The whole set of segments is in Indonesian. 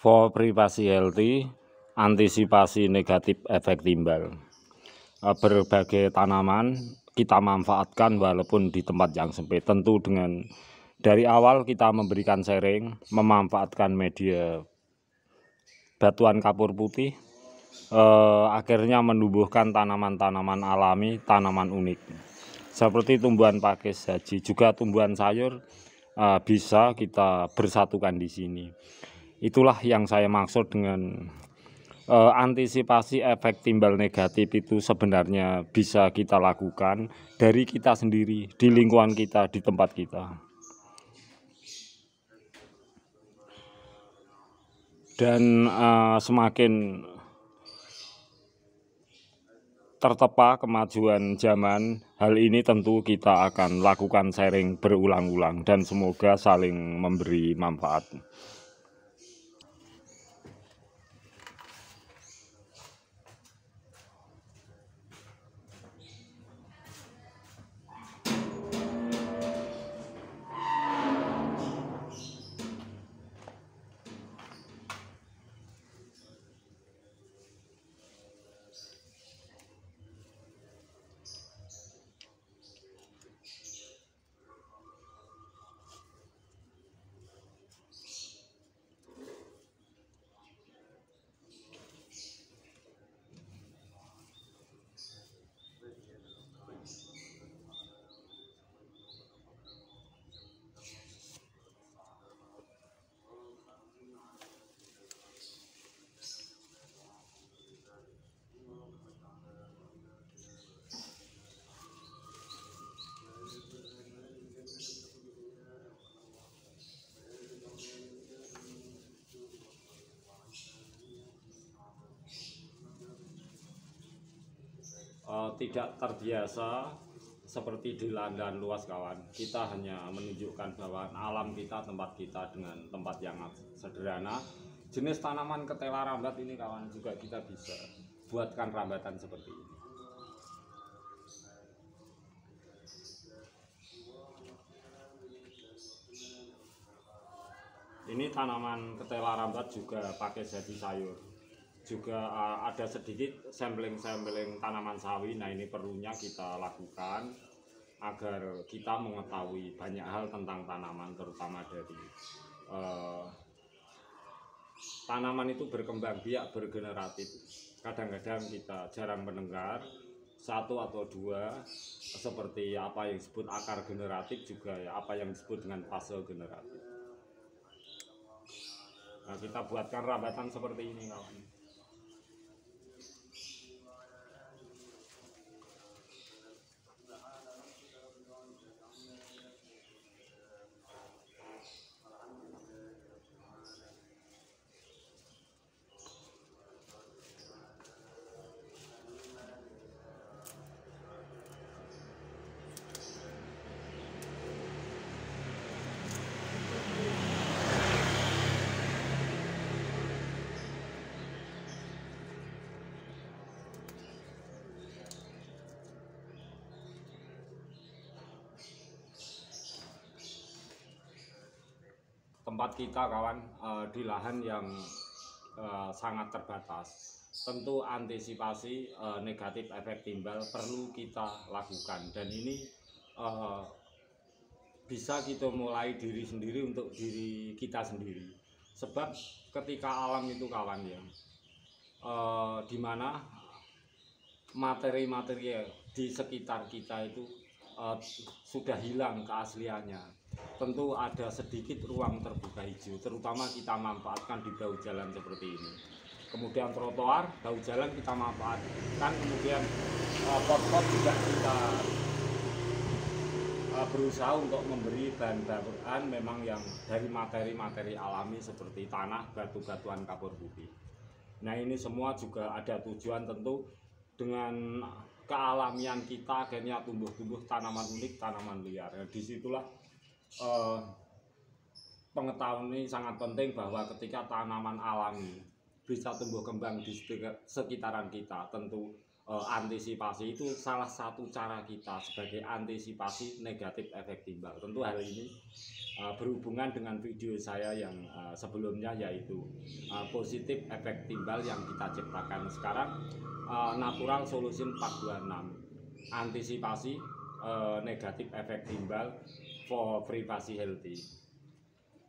For privasi healthy, antisipasi negatif efek timbal. Berbagai tanaman kita manfaatkan walaupun di tempat yang sempit. Tentu dengan dari awal kita memberikan sharing, memanfaatkan media batuan kapur putih, akhirnya menumbuhkan tanaman-tanaman alami, tanaman unik. Seperti tumbuhan pakis haji, juga tumbuhan sayur bisa kita bersatukan di sini. Itulah yang saya maksud dengan antisipasi efek timbal negatif itu sebenarnya bisa kita lakukan dari kita sendiri, di lingkungan kita, di tempat kita. Dan semakin tertepa kemajuan zaman, hal ini tentu kita akan lakukan sharing berulang-ulang dan semoga saling memberi manfaat. Tidak terbiasa seperti di lahan luas kawan, kita hanya menunjukkan bahwa alam kita, tempat kita dengan tempat yang sederhana. Jenis tanaman ketela rambat ini kawan juga kita bisa buatkan rambatan seperti ini. Ini tanaman ketela rambat juga pakai jadi sayur. Juga ada sedikit sampling tanaman sawi. Nah, ini perlunya kita lakukan agar kita mengetahui banyak hal tentang tanaman, terutama dari tanaman itu berkembang biak bergeneratif. Kadang-kadang kita jarang mendengar satu atau dua, seperti apa yang disebut akar generatif, juga ya apa yang disebut dengan fase generatif. Nah, kita buatkan rambatan seperti ini kawan. Tempat kita kawan di lahan yang sangat terbatas, tentu antisipasi negatif efek timbal perlu kita lakukan, dan ini bisa kita mulai diri sendiri untuk diri kita sendiri. Sebab ketika alam itu kawan ya, dimana materi-materi di sekitar kita itu sudah hilang keasliannya. Tentu ada sedikit ruang terbuka hijau, terutama kita manfaatkan di bahu jalan seperti ini. Kemudian trotoar, bahu jalan kita manfaatkan, kemudian pot-pot juga kita berusaha untuk memberi bahan-bahan memang yang dari materi-materi alami seperti tanah, batu-batuan kapur putih. Nah, ini semua juga ada tujuan tentu dengan kealamian kita akhirnya tumbuh-tumbuh tanaman unik, tanaman liar. Nah, disitulah pengetahuan ini sangat penting, bahwa ketika tanaman alami bisa tumbuh kembang di sekitaran kita, tentu antisipasi itu salah satu cara kita sebagai antisipasi negatif efek timbal. Tentu hal ini berhubungan dengan video saya yang sebelumnya, yaitu positif efek timbal yang kita ciptakan sekarang, Natural Solution 426, antisipasi negatif efek timbal for privacy healthy.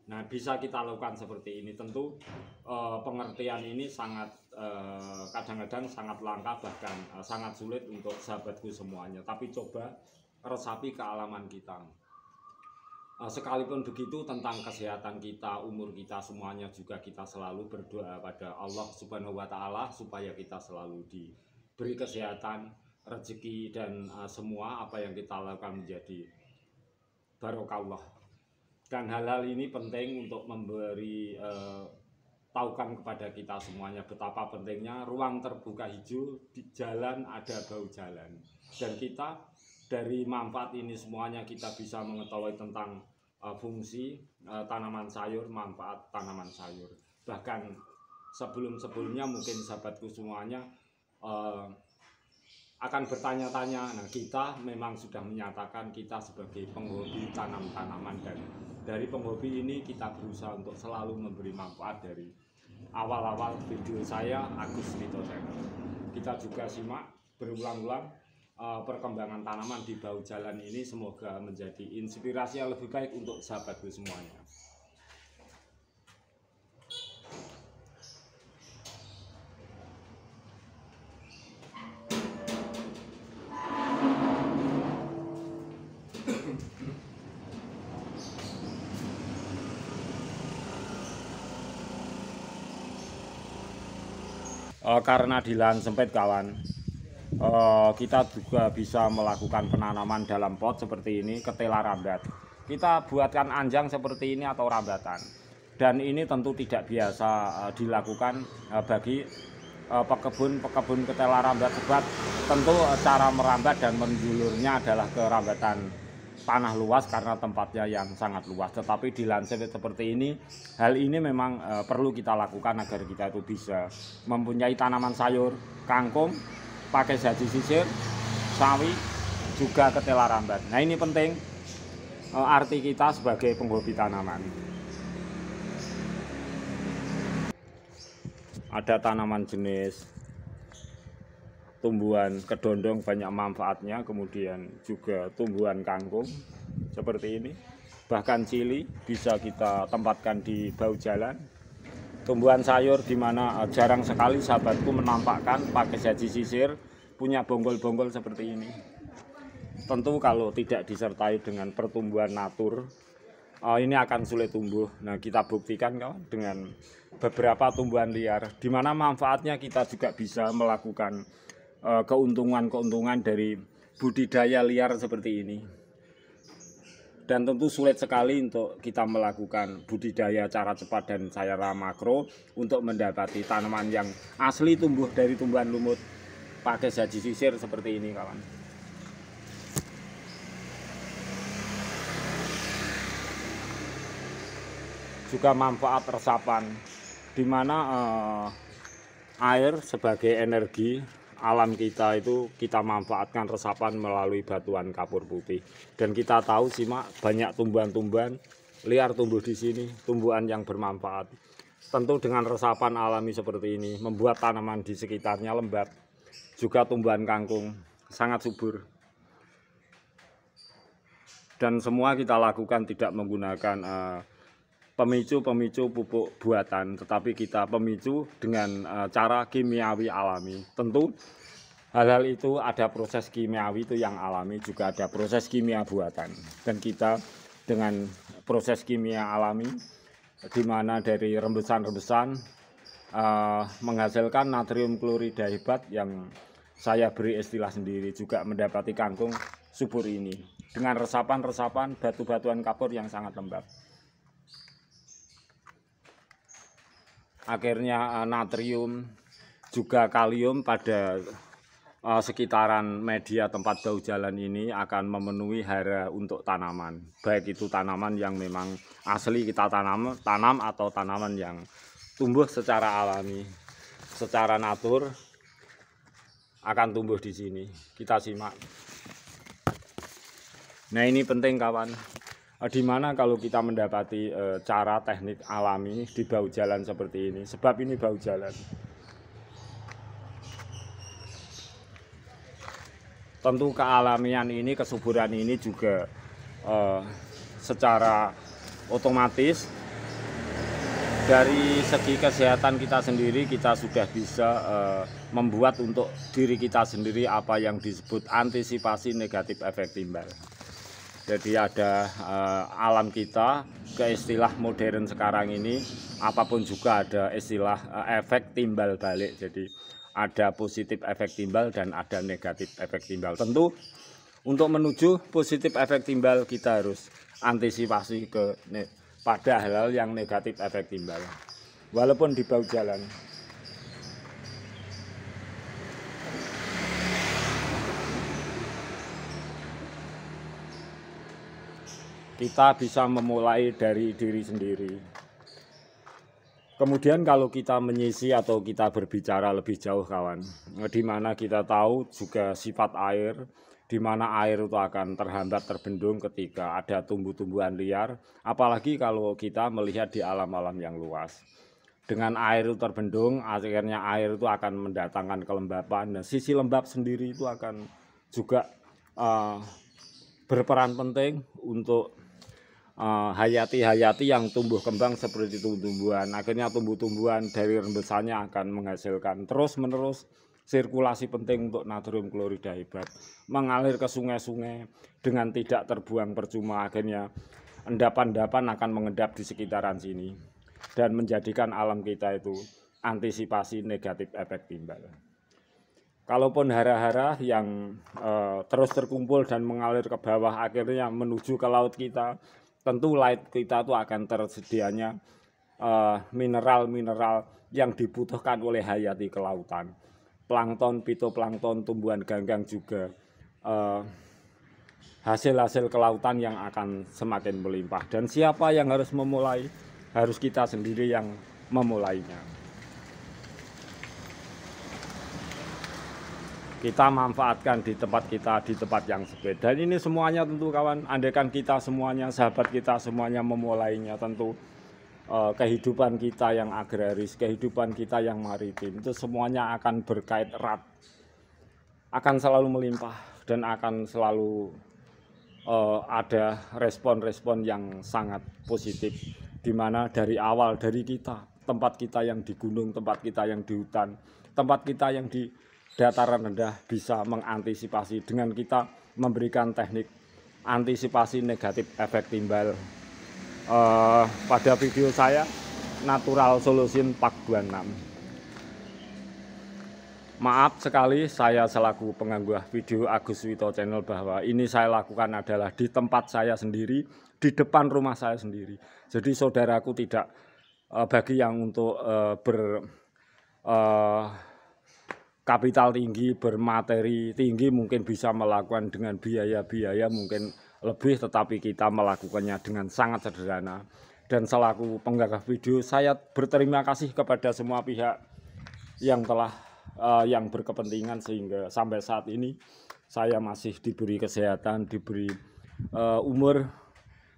Nah, bisa kita lakukan seperti ini. Tentu pengertian ini sangat kadang-kadang sangat langka, bahkan sangat sulit untuk sahabatku semuanya. Tapi coba resapi kealaman kita. Sekalipun begitu, tentang kesehatan kita, umur kita, semuanya juga kita selalu berdoa pada Allah Subhanahu wa Ta'ala supaya kita selalu diberi kesehatan, rezeki, dan semua apa yang kita lakukan menjadi barokallah. Dan hal-hal ini penting untuk memberi tahukan kepada kita semuanya betapa pentingnya ruang terbuka hijau, di jalan ada bau jalan. Dan kita dari manfaat ini semuanya kita bisa mengetahui tentang fungsi tanaman sayur, manfaat tanaman sayur. Bahkan sebelum-sebelumnya mungkin sahabatku semuanya akan bertanya-tanya. Nah, kita memang sudah menyatakan kita sebagai penghobi tanam-tanaman, dan dari penghobi ini kita berusaha untuk selalu memberi manfaat. Dari awal-awal video saya Agus Rito Channel, kita juga simak berulang-ulang perkembangan tanaman di bawah jalan ini. Semoga menjadi inspirasi yang lebih baik untuk sahabatku semuanya. Karena di lahan sempit kawan, kita juga bisa melakukan penanaman dalam pot seperti ini, ketela rambat. Kita buatkan anjang seperti ini atau rambatan, dan ini tentu tidak biasa dilakukan bagi pekebun ketela rambat, sebab tentu cara merambat dan menjulurnya adalah ke rambatan tanah luas karena tempatnya yang sangat luas. Tetapi di lahan sempit seperti ini, hal ini memang perlu kita lakukan agar kita itu bisa mempunyai tanaman sayur, kangkung, pakai jaji sisir, sawi, juga ketela rambat. Nah, ini penting arti kita sebagai penghobi tanaman. Ada tanaman jenis tumbuhan kedondong banyak manfaatnya, kemudian juga tumbuhan kangkung seperti ini, bahkan cili bisa kita tempatkan di bawah jalan. Tumbuhan sayur di mana jarang sekali sahabatku menampakkan pakai jaji sisir punya bonggol-bonggol seperti ini. Tentu kalau tidak disertai dengan pertumbuhan natur, ini akan sulit tumbuh. Nah, kita buktikan kawan dengan beberapa tumbuhan liar, di mana manfaatnya kita juga bisa melakukan keuntungan-keuntungan dari budidaya liar seperti ini. Dan tentu sulit sekali untuk kita melakukan budidaya cara cepat dan secara makro untuk mendapati tanaman yang asli tumbuh dari tumbuhan lumut pakai jaji sisir seperti ini kawan. Juga manfaat resapan, di mana air sebagai energi alam kita itu kita manfaatkan resapan melalui batuan kapur putih. Dan kita tahu simak banyak tumbuhan-tumbuhan liar tumbuh di sini, tumbuhan yang bermanfaat. Tentu dengan resapan alami seperti ini membuat tanaman di sekitarnya lembab. Juga tumbuhan kangkung sangat subur. Dan semua kita lakukan tidak menggunakan pemicu pupuk buatan, tetapi kita pemicu dengan cara kimiawi alami. Tentu hal-hal itu ada proses kimiawi itu yang alami, juga ada proses kimia buatan. Dan kita dengan proses kimia alami, di mana dari rembesan-rembesan menghasilkan natrium klorida hebat yang saya beri istilah sendiri, juga mendapati kangkung subur ini dengan resapan-resapan batu-batuan kapur yang sangat lembab. Akhirnya natrium juga kalium pada sekitaran media tempat bau jalan ini akan memenuhi hara untuk tanaman, baik itu tanaman yang memang asli kita tanam atau tanaman yang tumbuh secara alami, secara natur. akan tumbuh di sini. Kita simak. Nah, ini penting kawan. Di mana kalau kita mendapati cara teknik alami di bahu jalan seperti ini, sebab ini bahu jalan. Tentu kealamian ini, kesuburan ini juga secara otomatis dari segi kesehatan kita sendiri, kita sudah bisa membuat untuk diri kita sendiri apa yang disebut antisipasi negatif efek timbal. Jadi ada alam kita, ke istilah modern sekarang ini, apapun juga ada istilah efek timbal balik. Jadi ada positif efek timbal dan ada negatif efek timbal. Tentu untuk menuju positif efek timbal kita harus antisipasi pada hal-hal yang negatif efek timbal, walaupun di bahu jalan. Kita bisa memulai dari diri sendiri. Kemudian kalau kita menyisi atau kita berbicara lebih jauh kawan, di mana kita tahu juga sifat air, di mana air itu akan terhambat, terbendung ketika ada tumbuh-tumbuhan liar, apalagi kalau kita melihat di alam-alam yang luas. Dengan air itu terbendung, akhirnya air itu akan mendatangkan kelembapan, dan sisi lembab sendiri itu akan juga berperan penting untuk hayati-hayati yang tumbuh kembang seperti tumbuhan. Akhirnya tumbuh-tumbuhan dari rembesannya akan menghasilkan terus-menerus sirkulasi penting untuk natrium klorida hebat, mengalir ke sungai-sungai dengan tidak terbuang percuma. Akhirnya endapan-endapan akan mengendap di sekitaran sini dan menjadikan alam kita itu antisipasi negatif efek timbal. Kalaupun hara-hara yang terus terkumpul dan mengalir ke bawah akhirnya menuju ke laut kita, tentu laut kita itu akan tersedianya mineral-mineral yang dibutuhkan oleh hayati kelautan. Plankton, fitoplankton, tumbuhan ganggang juga hasil-hasil kelautan yang akan semakin melimpah. Dan siapa yang harus memulai? Harus kita sendiri yang memulainya. Kita manfaatkan di tempat kita, di tempat yang sempit. Dan ini semuanya tentu kawan, andaikan kita semuanya, sahabat kita semuanya memulainya, tentu kehidupan kita yang agraris, kehidupan kita yang maritim, itu semuanya akan berkait erat, akan selalu melimpah dan akan selalu ada respon-respon yang sangat positif, di mana dari awal, dari kita, tempat kita yang di gunung, tempat kita yang di hutan, tempat kita yang di dataran rendah bisa mengantisipasi dengan kita memberikan teknik antisipasi negatif efek timbal. Pada video saya Natural Solution Part 26. Maaf sekali saya selaku penganggah video Agus Wito Channel bahwa ini saya lakukan adalah di tempat saya sendiri, di depan rumah saya sendiri. Jadi saudaraku tidak bagi yang untuk kapital tinggi, bermateri tinggi mungkin bisa melakukan dengan biaya-biaya mungkin lebih, tetapi kita melakukannya dengan sangat sederhana. Dan selaku penggagah video, saya berterima kasih kepada semua pihak yang telah yang berkepentingan sehingga sampai saat ini saya masih diberi kesehatan, diberi umur.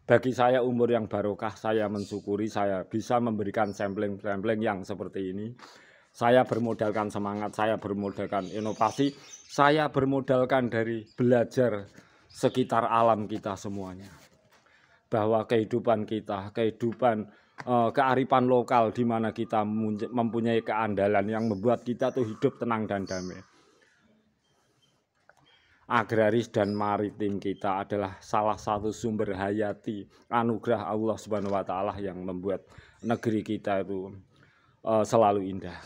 Bagi saya umur yang barokah, saya mensyukuri saya bisa memberikan sampling-sampling yang seperti ini. Saya bermodalkan semangat, saya bermodalkan inovasi, saya bermodalkan dari belajar sekitar alam kita semuanya. Bahwa kehidupan kita, kehidupan kearifan lokal di mana kita mempunyai keandalan yang membuat kita tuh hidup tenang dan damai. Agraris dan maritim kita adalah salah satu sumber hayati anugerah Allah Subhanahu wa Ta'ala yang membuat negeri kita itu selalu indah.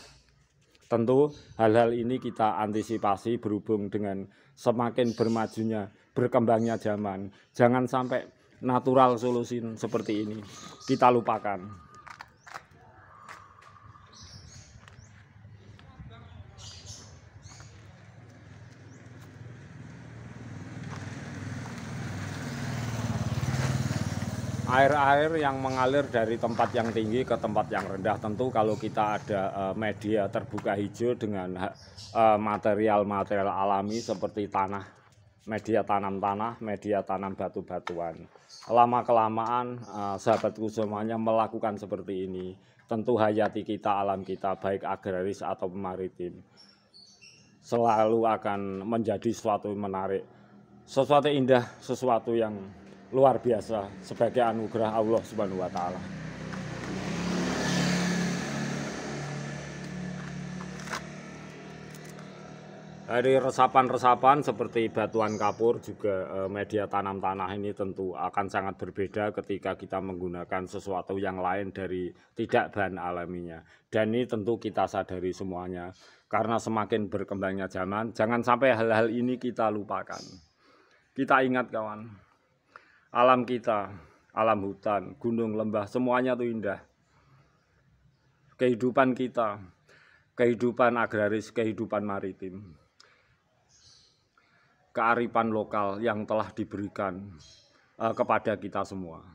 Tentu hal-hal ini kita antisipasi berhubung dengan semakin bermajunya, berkembangnya zaman. Jangan sampai natural solution seperti ini kita lupakan. air-air yang mengalir dari tempat yang tinggi ke tempat yang rendah. Tentu kalau kita ada media terbuka hijau dengan material-material alami seperti tanah, media tanam tanah, media tanam batu-batuan. Lama-kelamaan sahabatku semuanya melakukan seperti ini. Tentu hayati kita, alam kita, baik agraris atau maritim, selalu akan menjadi sesuatu yang menarik, sesuatu indah, sesuatu yang luar biasa sebagai anugerah Allah Subhanahu wa taala. Dari resapan-resapan seperti batuan kapur juga media tanam tanah ini tentu akan sangat berbeda ketika kita menggunakan sesuatu yang lain dari tidak bahan alaminya. Dan ini tentu kita sadari semuanya, karena semakin berkembangnya zaman, jangan sampai hal-hal ini kita lupakan. Kita ingat kawan, alam kita, alam hutan, gunung, lembah, semuanya itu indah. Kehidupan kita, kehidupan agraris, kehidupan maritim, kearifan lokal yang telah diberikan kepada kita semua.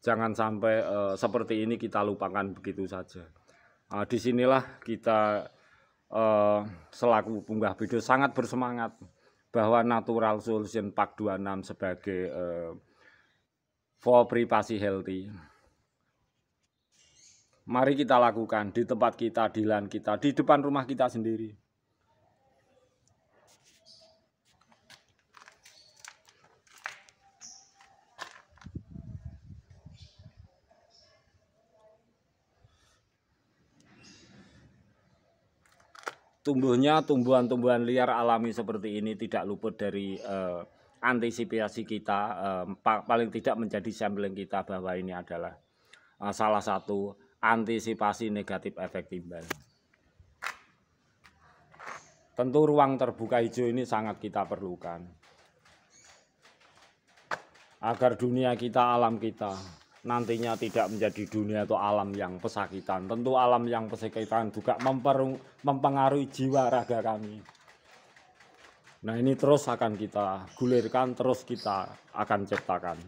Jangan sampai seperti ini kita lupakan begitu saja. Disinilah kita selaku Punggah Bedo sangat bersemangat bahwa Natural Solution Park 26 sebagai for privasi healthy. Mari kita lakukan di tempat kita, di lahan kita, di depan rumah kita sendiri. Tumbuhnya tumbuhan-tumbuhan liar alami seperti ini tidak luput dari antisipasi kita, paling tidak menjadi sampling kita bahwa ini adalah salah satu antisipasi negatif efek timbal. Tentu ruang terbuka hijau ini sangat kita perlukan agar dunia kita, alam kita nantinya tidak menjadi dunia atau alam yang pesakitan. Tentu alam yang pesakitan juga mempengaruhi jiwa raga kami. Nah, ini terus akan kita gulirkan, terus kita akan ciptakan.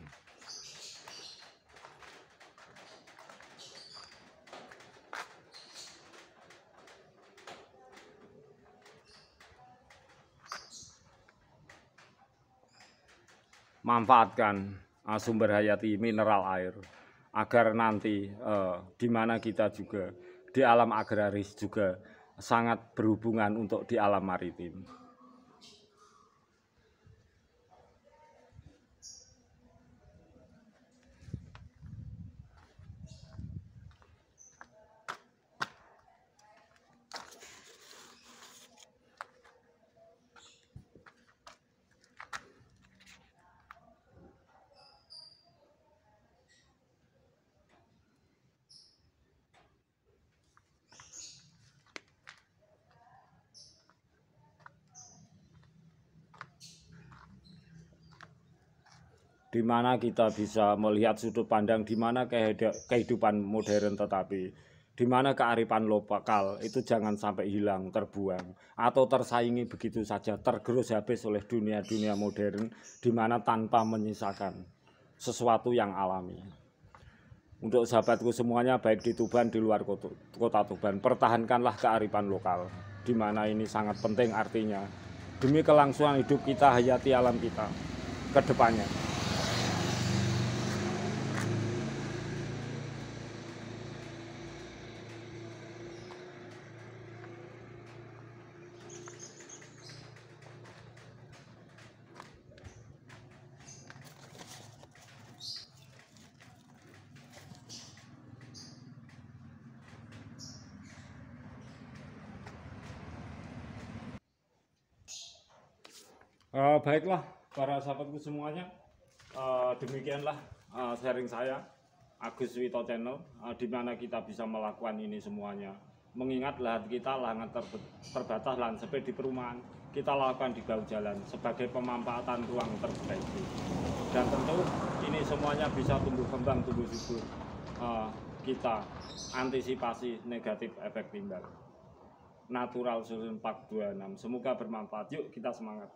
Manfaatkan sumber hayati mineral air agar nanti di mana kita juga di alam agraris juga sangat berhubungan untuk di alam maritim. Di mana kita bisa melihat sudut pandang di mana kehidupan modern, tetapi di mana kearifan lokal itu jangan sampai hilang, terbuang atau tersaingi begitu saja, tergerus habis oleh dunia-dunia modern di mana tanpa menyisakan sesuatu yang alami. Untuk sahabatku semuanya baik di Tuban, di luar kota Tuban, pertahankanlah kearifan lokal di mana ini sangat penting, artinya demi kelangsungan hidup kita, hayati alam kita ke depannya. Baiklah para sahabatku semuanya, demikianlah sharing saya Agus Wito Channel, di mana kita bisa melakukan ini semuanya. Mengingat lahan kita lahan terbatas, lahan sempit di perumahan, kita lakukan di bahu jalan sebagai pemanfaatan ruang terbuka itu. Dan tentu ini semuanya bisa tumbuh kembang, tumbuh subur. Kita antisipasi negatif efek timbal. Natural Solution Park 26. Semoga bermanfaat. Yuk kita semangat.